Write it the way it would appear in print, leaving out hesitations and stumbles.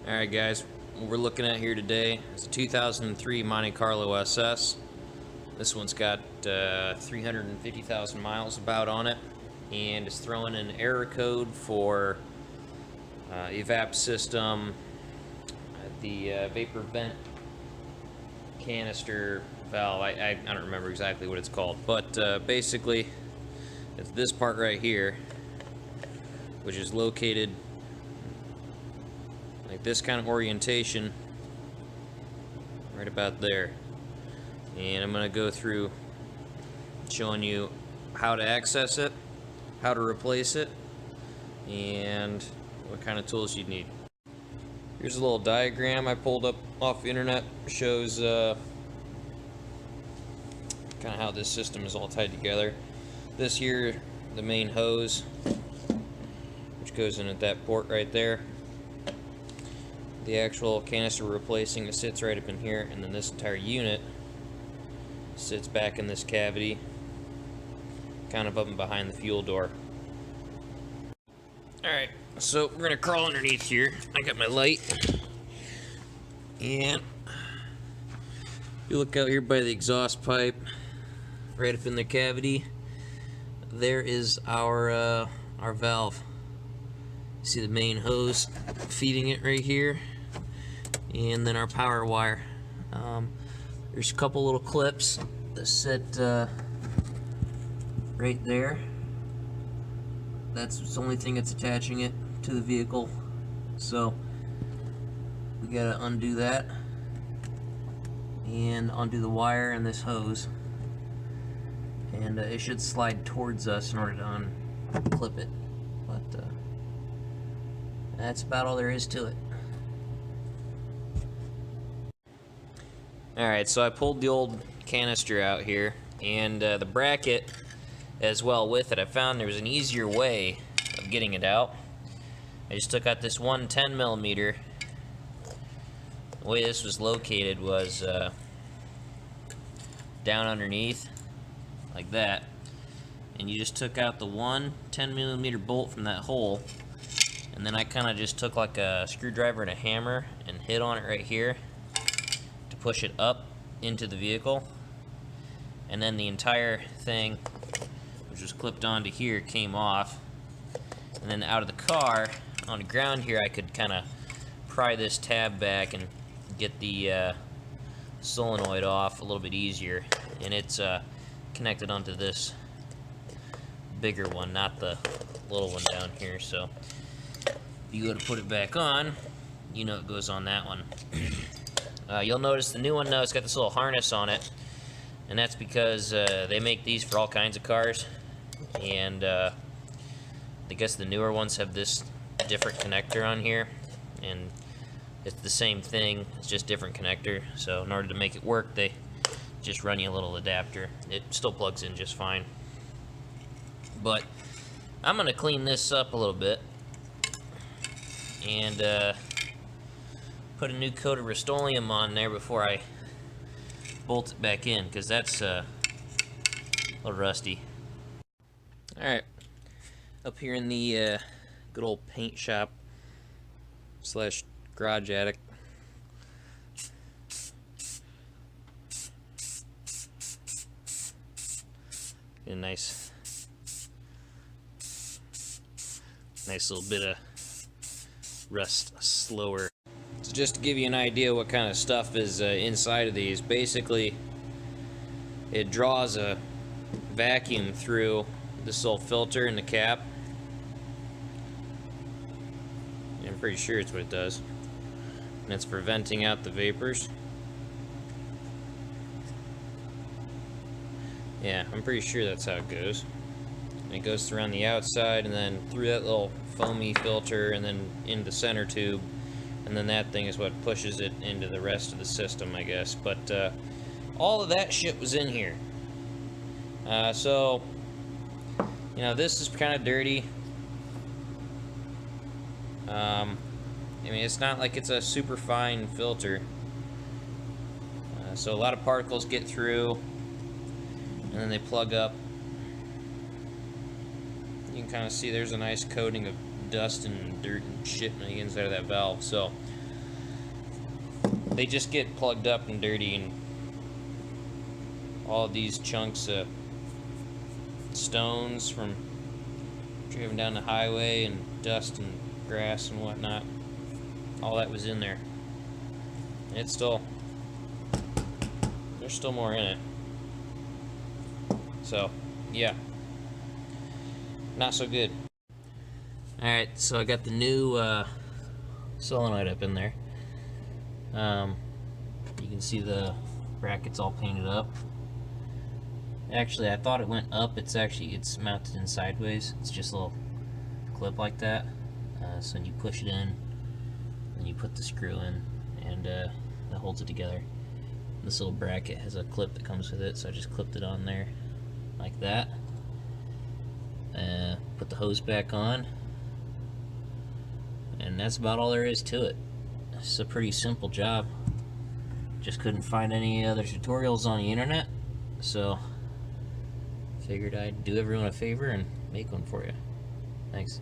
Alright guys, what we're looking at here today is a 2003 Monte Carlo SS. This one's got 350,000 miles about on it, and it's throwing an error code for evap system, the vapor vent canister valve. I don't remember exactly what it's called, but basically it's this part right here, which is located like this kind of orientation right about there. And I'm going to go through showing you how to access it, how to replace it, and what kind of tools you need. Here's a little diagram I pulled up off the internet. Shows kind of how this system is all tied together. This here, the main hose, which goes in at that port right there. The actual canister we're replacing, it sits right up in here, and then this entire unit sits back in this cavity, kind of up and behind the fuel door. Alright, so we're gonna crawl underneath here. I got my light, and you look out here by the exhaust pipe, right up in the cavity, there is our valve. See the main hose feeding it right here, and then our power wire. There's a couple little clips that sit right there. That's the only thing that's attaching it to the vehicle, so we gotta undo that and undo the wire and this hose, and it should slide towards us in order to unclip it, but that's about all there is to it. Alright, so I pulled the old canister out here, and the bracket as well with it. I found there was an easier way of getting it out. I just took out this one 10mm. The way this was located was down underneath, like that. And you just took out the one 10mm bolt from that hole, and then I kind of just took like a screwdriver and a hammer and hit on it right here to push it up into the vehicle, and then the entire thing, which was clipped onto here, came off. And then out of the car, on the ground here, I could kind of pry this tab back and get the solenoid off a little bit easier. And it's connected onto this bigger one, not the little one down here. So if you go to put it back on, you know it goes on that one. You'll notice the new one now, it's got this little harness on it, and that's because they make these for all kinds of cars, and I guess the newer ones have this different connector on here, and it's the same thing, it's just different connector. So in order to make it work, they just run you a little adapter. It still plugs in just fine, but I'm gonna clean this up a little bit and put a new coat of Rust-Oleum on there before I bolt it back in, because that's a little rusty. Alright, up here in the good old paint shop slash garage attic, get a nice little bit of rust slower. So just to give you an idea what kind of stuff is inside of these, basically it draws a vacuum through this little filter in the cap. I'm pretty sure it's what it does. And it's for venting out the vapors. Yeah, I'm pretty sure that's how it goes. And it goes around the outside and then through that little foamy filter and then into the center tube. And then that thing is what pushes it into the rest of the system, I guess. But all of that shit was in here. So, you know, this is kind of dirty. I mean, it's not like it's a super fine filter. So a lot of particles get through, and then they plug up. You can kind of see there's a nice coating of dust and dirt and shit on the inside of that valve. So they just get plugged up and dirty, and all of these chunks of stones from driving down the highway and dust and grass and whatnot, all that was in there. And it's still, there's still more in it. So yeah, not so good. Alright, so I got the new solenoid up in there. You can see the brackets all painted up. Actually, I thought it went up. It's mounted in sideways. It's just a little clip like that. So when you push it in, then you put the screw in, and that holds it together. This little bracket has a clip that comes with it, so I just clipped it on there like that. Put the hose back on, and that's about all there is to it. It's a pretty simple job. Just couldn't find any other tutorials on the internet, so figured I'd do everyone a favor and make one for you. Thanks.